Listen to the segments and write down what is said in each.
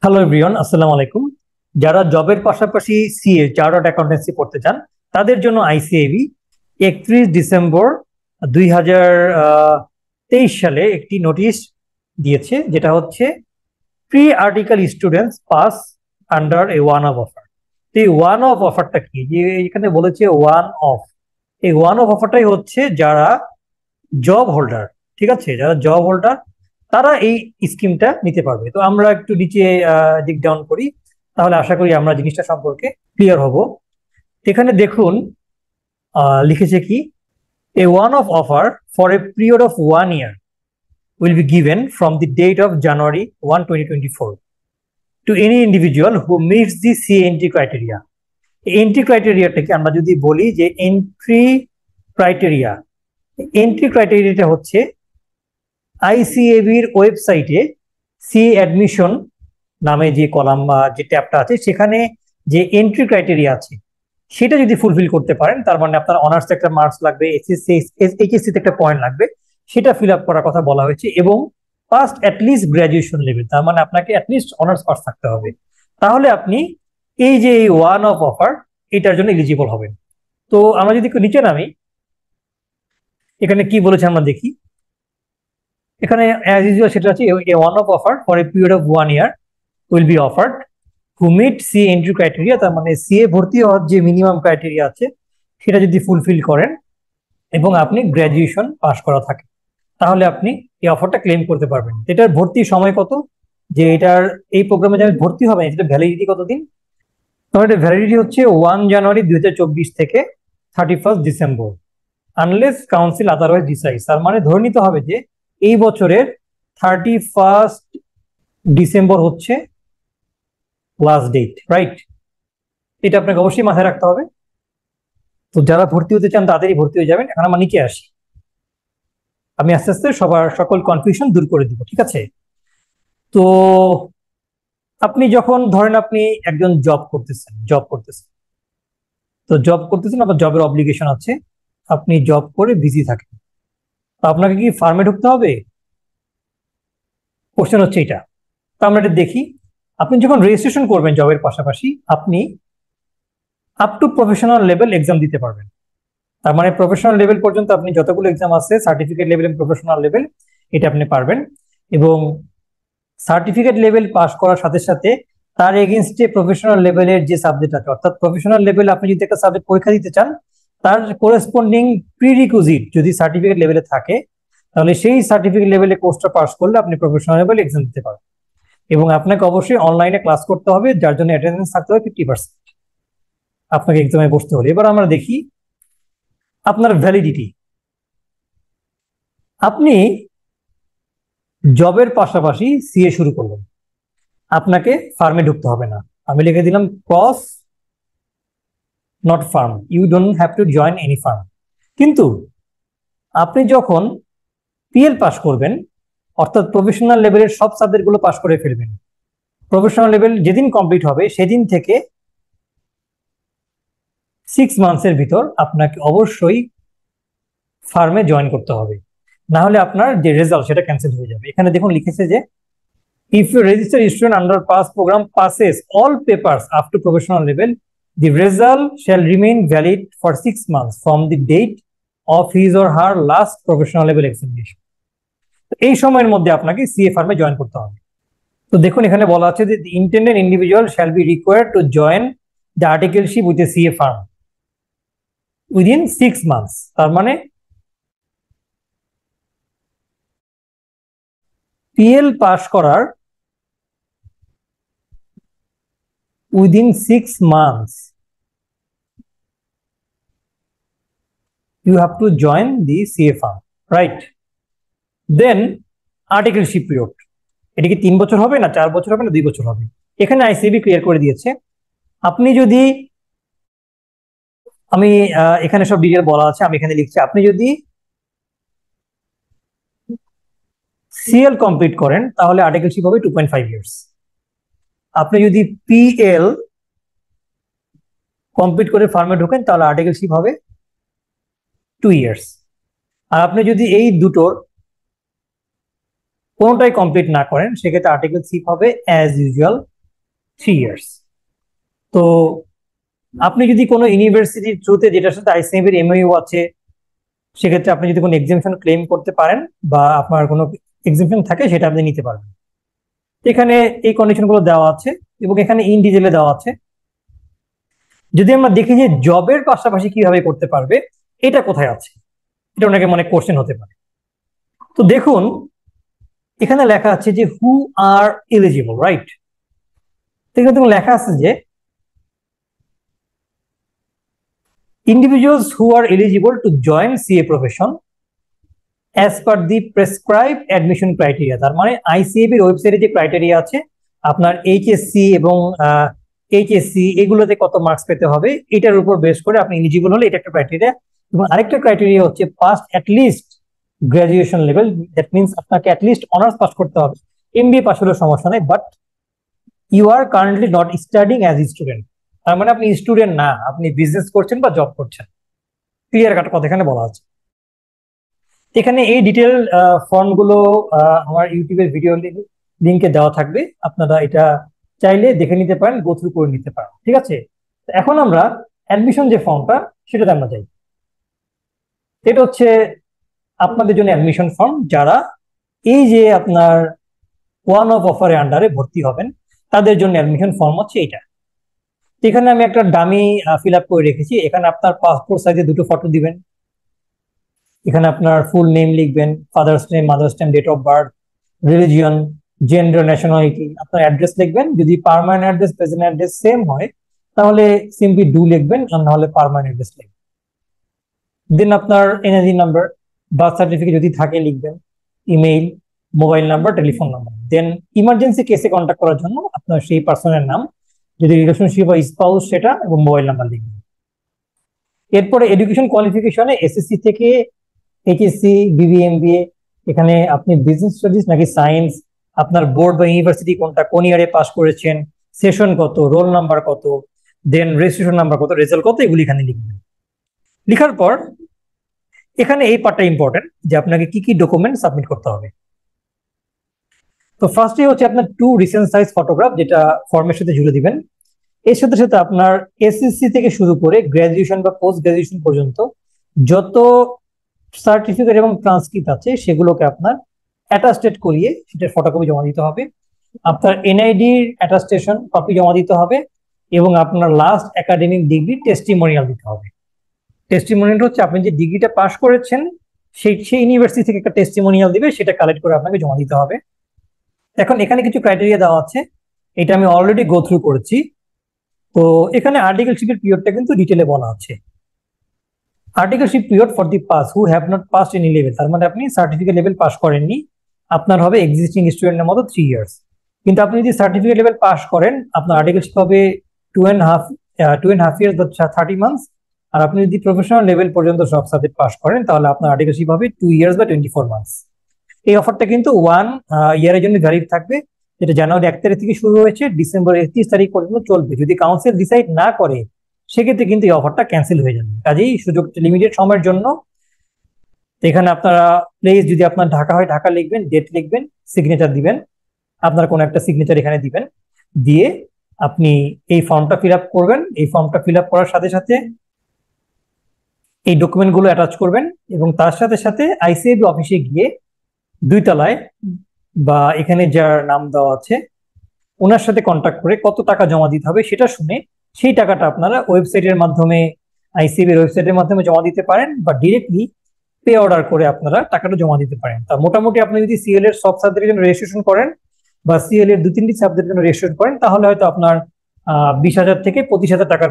Hello everyone, আসসালামু আলাইকুম। যারা জবের পাশাপাশি সিএ চার্টার্ড অ্যাকাউন্টেন্সি পড়তে চান তাদের জন্য আইসিএবি 31 ডিসেম্বর 2023 সালে একটি নোটিশ দিয়েছে, যেটা হচ্ছে pre article students pass under এ ওয়ান অফ অফার। তো এই ওয়ান অফ অফারটা কি, যে এখানে বলেছে ওয়ান অফ, এই ওয়ান অফ অফারটাই হচ্ছে যারা জব হোল্ডার, ঠিক আছে, যারা জব হোল্ডার তারা এই স্কিমটা নিতে পারবে। তো আমরা একটু নিচে দিক ডাউন করি, তাহলে আশা করি আমরা জিনিসটা সম্পর্কে ক্লিয়ার হব। এখানে দেখুন লিখেছে কি, a one off offer for a period of 1 year will be given from the date of January 1, 2024 to any individual who meets the CA entry criteria. Entry ক্রাইটেরিয়াটাকে আমরা যদি বলি যে এন্ট্রি ক্রাইটেরিয়াটা হচ্ছে আইসিএবির ওয়েবসাইটে সি অ্যাডমিশন নামে যে কলাম বা যে ট্যাবটা আছে সেখানে যে এন্ট্রি ক্রাইটেরিয়া আছে সেটা যদি ফুলফিল করতে পারেন, তার মানে আপনার অনার্স একটা মার্কস লাগবে, এইচএসসি তে একটা পয়েন্ট লাগবে, সেটা ফিল আপ করার কথা বলা হয়েছে, এবং ফার্স্ট অ্যাটলিস্ট গ্রাজুয়েশন লেভেল, তার মানে আপনাকে অ্যাটলিস্ট অনার্স পাস থাকতে হবে। তাহলে আপনি এই যে এই ওয়ান অফ অফার এটার জন্য এলিজিবল হবেন। তো আমরা যদি একটু নিচে নামি, এখানে কি বলেছে আমরা দেখি। এখানে অ্যাজ ইউজুয়াল সেটা আছে, a one off offer for a period of 1 year will be offered who meet C entry criteria, তার মানে সিএ ভর্তি হওয়ার যে মিনিমাম ক্রাইটেরিয়া আছে সেটা যদি ফুলফিল করেন এবং আপনি গ্র্যাজুয়েশন পাস করা থাকে, তাহলে আপনি এই অফারটা ক্লেম করতে পারবেন। এটার ভর্তি সময় কত, যে এটার এই প্রোগ্রামে যারা ভর্তি হবে এটা ভ্যালিডিটি কতদিন? তো এটা ভ্যালিডিটি হচ্ছে 1 জানুয়ারি 2024 থেকে 31 December, unless council otherwise decides. তার মানে ধরে নিতে হবে যে এই বছরের 31 ডিসেম্বর হচ্ছে লাস্ট ডেট, রাইট? এটা আপনাকে অবশ্যই মাথায় রাখতে হবে। তো যারা ভর্তি হতে চান তাদেরই ভর্তি হয়ে যাবেন। এখন আমরা নিচে আসি, আমি আস্তে আস্তে সকল কনফিউশন দূর করে দিব, ঠিক আছে? তো আপনি যখন ধরেন আপনি একজন জব করতেছেন, আপনার জবের অব্লিগেশন আছে, আপনি জব করে বিজি থাকেন, তো আপনাকে কি ফার্মে ঢুকতে হবে? কোশ্চেন হচ্ছে এটা। তো আমরা এটা দেখি। আপনি যখন রেজিস্ট্রেশন করবেন জবের পাশাপাশি, আপনি up to professional level exam দিতে পারবেন। তার মানে প্রফেশনাল লেভেল পর্যন্ত আপনি যতগুলো এক্সাম আছে, সার্টিফিকেট লেভেল এবং প্রফেশনাল লেভেল, এটা আপনি পারবেন। এবং সার্টিফিকেট লেভেল পাস করার সাথে সাথে তার এগেনস্টে প্রফেশনাল লেভেলের যে সাবজেক্ট আছে, অর্থাৎ প্রফেশনাল লেভেল আপনি যদি একটা সাবজেক্ট পরীক্ষা দিতে চান, তার কোরেসপন্ডিং প্রিরিকুইজিট যদি সার্টিফিকেট লেভেলে থাকে, তাহলে সেই সার্টিফিকেট লেভেলে কোর্সটা পাস করলে আপনি প্রফেশনাল লেভেল এক্সাম দিতে পারবেন। এবং আপনাকে অবশ্যই অনলাইনে ক্লাস করতে হবে, যার জন্য অ্যাটেন্ডেন্স থাকতে হবে 50%, আপনাকে এক্সামে বসতে হলে। এবার আমরা দেখি আপনার ভ্যালিডিটি। আপনি জবের পাশাপাশি সিএ শুরু করলেন, আপনাকে ফার্মে ঢুকতে হবে না। আমি লিখে দিলাম cross not firm, you don't have to join any firm. কিন্তু আপনি যখন পিএল পাস করবেন, অর্থাৎ প্রফেশনাল লেভেলের সব সাবজেক্টগুলো পাস করে ফেলবেন, প্রফেশনাল লেভেল যেদিন কমপ্লিট হবে সেদিন থেকে 6 মান্থসের ভিতর আপনাকে অবশ্যই ফার্মে জয়েন করতে হবে, না হলে আপনার যে রেজাল্ট সেটা ক্যান্সেল হয়ে যাবে। এখানে দেখুন লিখেছে যে if you register student under pass program passes all papers up to professional level, the result shall remain valid for 6 months from the date of his or her last professional level examination. এই সময়ের মধ্যে আপনাকে CA ফার্মে join করতে হবে। তো দেখুন এখানে বলা আছে যে the intended individual shall be required to join the articleship with a CA firm within 6 months, তার মানে পিএল পাস করার within 6 months you have to join the CA firm, right? Then articleship period, এটা কি 3 বছর হবে না 4 বছর হবে না 2 বছর হবে? এখানে আইসিবি ক্লিয়ার করে দিয়েছে। আপনি যদি, আমি এখানে সব ডিটেইল বলা আছে, আমি এখানে লিখছি, আপনি যদি সিএল কমপ্লিট করেন তাহলে আর্টিকেলশিপ হবে 2.5 ইয়ার্স। আপনি যদি পিএল কমপ্লিট করে ফার্মে ঢোকেন তাহলে আর্টিকেলশিপ হবে 2 ইয়ার্স। আর আপনি যদি এই দুটোর কোনটাই কমপ্লিট না করেন সেক্ষেত্রে আর্টিকেলশিপ হবে অ্যাজ ইউজুয়াল 3 ইয়ার্স। তো আপনি যদি কোনো ইউনিভার্সিটির থ্রুতে, যেটার সাথে আইসিএবি এর এমওইউ আছে, সেক্ষেত্রে আপনি যদি কোনো এক্সামশন ক্লেম করতে পারেন বা আপনার কোনো এক্সামশন থাকে, সেটা আপনি নিতে পারবেন। এখানে এই কন্ডিশনগুলো দেওয়া আছে এবং এখানে ইন ডিটেলে দেওয়া আছে। যদি আমরা দেখি যে জবের পাশাপাশি কিভাবে করতে পারবে, এটা কোথায় আছে, এটা অনেকে মনে কোশ্চেন হতে পারে। তো দেখুন, এখানে লেখা আছে যে হু আর এলিজিবল, রাইট? এখানে লেখা আছে যে individuals who are eligible to join CA profession as per the prescribed admission criteria। তার মানে আইসিএবি এর ওয়েবসাইটে যে ক্রাইটেরিয়া আছে, আপনার এইচএসসি এবং এইচএসসি এগুলোতে কত মার্কস পেতে হবে, এটার উপর বেস করে আপনি এলিজিবল হলে, এটা একটা ক্রাইটেরিয়া। এবং আরেকটা ক্রাইটেরিয়া হচ্ছে pass at least graduation level, that means আপনাকে অ্যাটলিস্ট অনার্স পাস করতে হবে। এমবিএ পাস হলেও সমস্যা নেই, but you are currently not studying as student. তার মানে আপনি স্টুডেন্ট না, আপনি বিজনেস করছেন বা জব করছেন। ক্লিয়ার কাট কথা এখানে বলা আছে। এখানে এই ডিটেল ফর্মগুলো আমার ইউটিউবের ভিডিও লিঙ্কে দেওয়া থাকবে, আপনারা এটা চাইলে দেখে নিতে পারেন, গো থ্রু করে নিতে পারেন। ঠিক আছে, এখন আমরা অ্যাডমিশন যে ফর্মটা, সেটাতে আমরা যাই। এটা হচ্ছে আপনাদের জন্য অ্যাডমিশন ফর্ম, যারা এই যে আপনার ওয়ান অফ অফারের আন্ডারে ভর্তি হবেন, তাদের জন্য অ্যাডমিশন ফর্ম হচ্ছে এইটা। এখানে আমি একটা ডামি ফিল আপ করে রেখেছি। এখানে আপনার পাসপোর্ট সাইজে দুটো ফটো দিবেন, এখানে আপনার ফুল নেম লিখবেন, father's name, mother's name, date of birth, religion, gender, nationality, আপনার অ্যাড্রেস লিখবেন। যদি permanent address present address same হয়, তাহলে সিম্পলি ডু লিখবেন, আর নাহলে পার্মানেন্ট অ্যাড্রেস লিখবেন। দেন আপনার এনআইডি নাম্বার, বার্থ সার্টিফিকেট যদি থাকে লিখবেন, email, mobile number, telephone number. Then emergency কেসে কন্ট্যাক্ট করার জন্য আপনার সেই পার্সনের নাম, যদি রিলেশনশিপ বা স্পাউস সেটা, এবং মোবাইল নাম্বার লিখবেন। এরপরে এডুকেশন কোয়ালিফিকেশনে এসএসসি থেকে এইচএসসি, বিবিএমবিএ, এখানে আপনি বিজনেস স্টাডিজ নাকি সায়েন্স, আপনার বোর্ড বা ইউনিভার্সিটি কোনটা, কোন ইয়ারে পাস করেছেন, সেশন কত, রোল নাম্বার কত, দেন রেজিস্ট্রেশন নাম্বার কত, রেজাল্ট কত, এগুলি এখানে লিখবেন। লিখার পর এখানে এই পার্টটা ইম্পর্টেন্ট, যে আপনাকে কি কি ডকুমেন্ট সাবমিট করতে হবে। তো ফার্স্টে হচ্ছে আপনার 2 রিসেন্ট সাইজ ফটোগ্রাফ, যেটা ফর্মের সাথে জুড়ে দিবেন। এর সাথে সাথে আপনার এসএসসি থেকে শুরু করে গ্রাজুয়েশন বা পোস্ট গ্রাজুয়েশন পর্যন্ত যত সার্টিফিকেট এবং ট্রান্সক্রিপ্ট আছে, সেগুলোকে আপনার অ্যাটাস্টেড করিয়ে সেটার ফটোকপি জমা দিতে হবে। আপনার এনআইডির অ্যাটাস্টেশন কপি জমা দিতে হবে, এবং আপনার লাস্ট একাডেমিক ডিগ্রি টেস্টিমোনিয়াল দিতে হবে। টেস্টিমোনিয়াল হচ্ছে আপনি যে ডিগ্রিটা পাস করেছেন, সেই ইউনিভার্সিটি থেকে একটা টেস্টিমোনিয়াল দিবে, সেটা কালেক্ট করে আপনাকে জমা দিতে হবে। এখন এখানে কিছু ক্রাইটেরিয়া দেওয়া আছে, এটা আমি অলরেডি গো থ্রু করেছি। তো এখানে আর্টিকেলশিপের পিরিয়ডটা কিন্তু ডিটেলে বলা আছে। Articleship period for the pass who have not passed any level, তার মানে আপনি সার্টিফিকেট লেভেল পাস করেননি, আপনার হবে এক্সিস্টিং স্টুডেন্টের মতো 3 ইয়ার্স। কিন্তু আপনি যদি সার্টিফিকেট লেভেল পাস করেন, আপনার আর্টিকেলশিপ হবে 2.5 ইয়ার্স বা 30 মান্থস। আর আপনি যদি প্রফেশনাল লেভেল পর্যন্ত সব সাবজেক্ট পাস করেন, তাহলে আপনার আর্টিকেলশিপ হবে 2 ইয়ার্স বা 24 মান্থস। এই অফারটা কিন্তু 1 ইয়ারের জন্য ভ্যালিড থাকবে, যেটা জানুয়ারি 1 তারিখ থেকে শুরু হয়েছে, ডিসেম্বর 31 তারিখ পর্যন্ত চলবে। যদি কাউন্সিল ডিসাইড না করে, সেক্ষেত্রে কিন্তু এই অফারটা ক্যান্সেল হয়ে যাবে। কাজেই সুযোগটা লিমিটেড সময়ের জন্য। এখানে আপনারা প্লেস, যদি আপনার ঢাকা হয় ঢাকা লিখবেন, ডেট লিখবেন, সিগনেচার দিবেন, আপনার কোনো একটা সিগনেচার এখানে দিবেন, দিয়ে আপনি এই ফর্মটা ফিল আপ করবেন। এই ফর্মটা ফিল আপ করার সাথে সাথে এই ডকুমেন্টগুলো অ্যাটাচ করবেন, এবং তার সাথে সাথে আইসিএবি অফিসে গিয়ে 2 তলায় বা এখানে যার নাম দেওয়া আছে, ওনার সাথে কন্ট্যাক্ট করে কত টাকা জমা দিতে হবে সেটা শুনে, সেই টাকাটা আপনারা ওয়েবসাইটের মাধ্যমে, আইসিএবি এর ওয়েবসাইটের মাধ্যমে জমা দিতে পারেন, বা ডিরেক্টলি পে অর্ডার করে আপনারা টাকাটা জমা দিতে পারেন। তা মোটামুটি আপনি যদি সিএল এর সব সাবজেক্টের জন্য রেজিস্ট্রেশন করেন, বা সিএল এর 2-3টি সাবজেক্টের জন্য রেজিস্ট্রেশন করেন, তাহলে হয়তো আপনার 20,000 থেকে 25,000 টাকার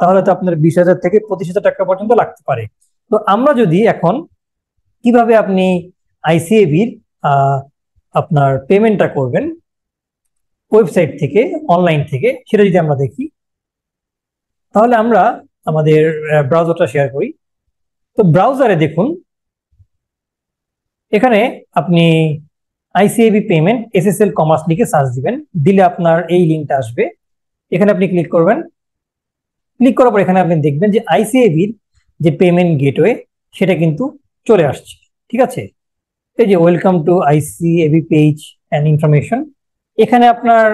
তাহলে তো আপনার 20,000 থেকে 25,000 টাকা পর্যন্ত লাগতে পারে। তো আমরা যদি এখন কিভাবে আপনি আইসিএবির আপনার পেমেন্টটা করবেন ওয়েবসাইট থেকে, অনলাইন থেকে, সেটা যদি আমরা দেখি, তাহলে আমরা আমাদের ব্রাউজারটা শেয়ার করি। তো ব্রাউজারে দেখুন, এখানে আপনি আইসিএবি পেমেন্ট এসএসএল কমার্স লিখে সার্চ দিবেন, দিলে আপনার এই লিঙ্কটা আসবে। এখানে আপনি ক্লিক করবেন। ক্লিক করার পর এখানে আপনি দেখবেন যে আইসিএবির যে পেমেন্ট গেটওয়ে, সেটা কিন্তু চলে আসছে। ঠিক আছে, এই যে welcome to ICAB page and information, এখানে আপনার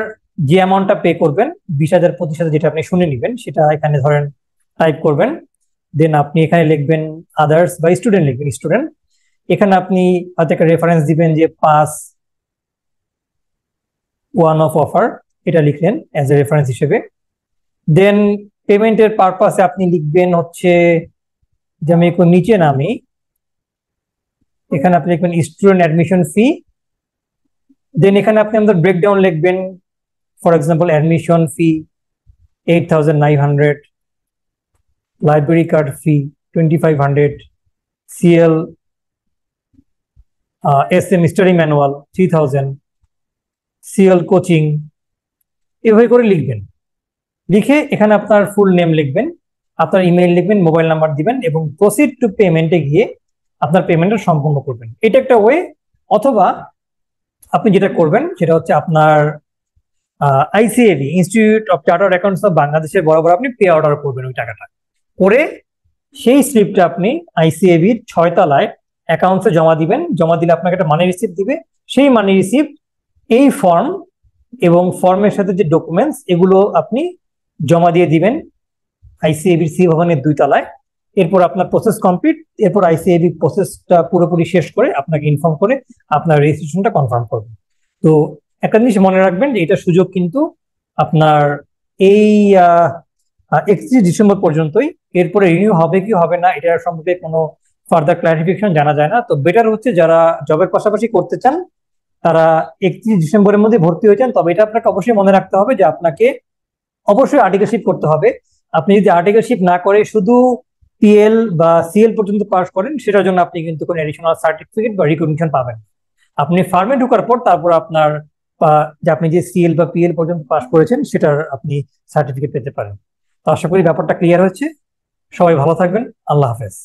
যে অ্যামাউন্টটা পে করবেন 20,000 25,000 যেটা আপনি শুনে নেবেন সেটা এখানে ধরেন টাইপ করবেন। দেন আপনি এখানে লিখবেন আদার্স বা স্টুডেন্ট লিখবেন স্টুডেন্ট। এখানে আপনি হয়তো একটা রেফারেন্স দিবেন যে পাস ওয়ান অফ অফার, এটা লিখলেন অ্যাজ এ রেফারেন্স হিসেবে। দেন পেমেন্টের পারপাসে আপনি লিখবেন হচ্ছে যে আমি একটু নিচে নামি, এখানে আপনি লিখবেন স্টুডেন্ট অ্যাডমিশন ফি। দেন এখানে আপনি আমাদের ব্রেকডাউন লিখবেন, for example admission fee 8,900, library card fee 2,500, CL SM study manual 3,000, CL coaching, এভাবে করে লিখবেন। লিখে এখানে আপনার ফুল নেম লিখবেন, আপনার ইমেইল লিখবেন, মোবাইল নাম্বার দিবেন এবং প্রসিড টু পেমেন্টে গিয়ে আপনার পেমেন্টটা সম্পূর্ণ করবেন। এটা একটা ওয়ে। অথবা আপনি যেটা করবেন সেটা হচ্ছে আপনার ICAB institute of chartered accounts of বাংলাদেশের বরাবর আপনি পে অর্ডার করবেন ওই টাকাটা করে, সেই স্লিপটা আপনি ICABর 6 তলায় অ্যাকাউন্টসে জমা দিবেন। জমা দিলে আপনাকে একটা মানি রিসিপ্ট দিবে। সেই মানি রিসিপ্ট এই ফর্ম এবং ফর্মের সাথে যে ডকুমেন্টস এগুলো আপনি জমা দিয়ে দিবেন ICABর সি ভবনের 2 তলায়। এরপর আপনার প্রসেস কমপ্লিট। এরপর ICAB প্রসেসটা পুরোপুরি শেষ করে আপনাকে ইনফর্ম করে আপনার রেজিস্ট্রেশনটা কনফার্ম করবে। তো একটা জিনিস মনে রাখবেন যে এটা সুযোগ কিন্তু আপনার এই 31 ডিসেম্বর পর্যন্তই। এরপরে রিনিউ হবে কি হবে না এটার সম্পর্কে কোনো ফার্দার ক্লারিফিকেশন জানা যায় না। তো বেটার হচ্ছে যারা জবের পাশাপাশি করতে চান তারা 31 ডিসেম্বরের মধ্যে ভর্তি হয়ে যান। তবে এটা আপনাকে অবশ্যই মনে রাখতে হবে যে আপনাকে অবশ্যই আর্টিকেলশিপ করতে হবে। আপনি যদি আর্টিকেলশিপ না করে শুধু PL বা CL পর্যন্ত পাস করেন সেটার জন্য আপনি কিন্তু কোনো এডিশনাল সার্টিফিকেট বা রিকগনিশন পাবেন। আপনি ফার্মে ঢোকার পর তারপর আপনার যে আপনি যে CL বা PL পর্যন্ত পাস করেছেন সেটার আপনি সার্টিফিকেট পেতে পারেন। তো আশা করি ব্যাপারটা ক্লিয়ার হচ্ছে। সবাই ভালো থাকবেন। আল্লাহ হাফেজ।